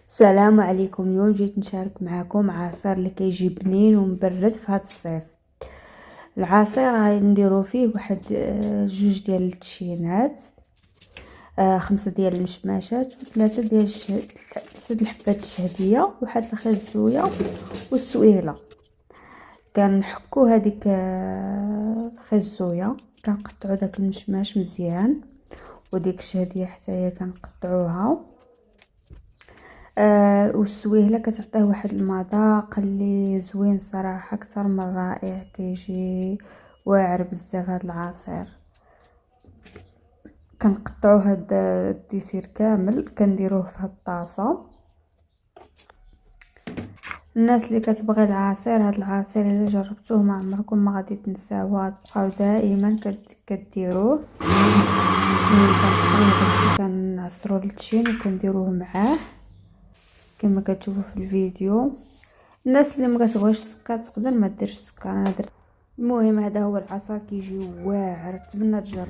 السلام عليكم. اليوم جيت نشارك معكم عصير اللي كيجي بنين ومبرد في هذا الصيف. العصير غادي نديرو فيه واحد جوج ديال التشينات، 5 ديال المشماشات، و3 ديال 3 الحبات الشهديه، واحد الخزويه والسويله. كنحكو هذيك الخزويه، كنقطعو داك المشماش مزيان، وديك الشهديه حتى هي كنقطعوها. والسويهله كتعطيه واحد المذاق اللي زوين صراحه، اكثر من رائع، كيجي واعر بزاف هذا العصير. كنقطعوا هاد الديسير كامل كنديروه في هاد الطاسه. الناس اللي كتبغي العصير، هاد العصير الا جربتوه ما عمركم ما غادي تنساوه، تبقاو دائما كديروه. كنعصروا التشين وكنديروه معاه كما كتشوفوا في الفيديو. الناس اللي ما كتبغيش السكر تقدر ما ديرش السكر، انا درت. المهم هذا هو العصير كيجي واعر، نتمنى تجربوه.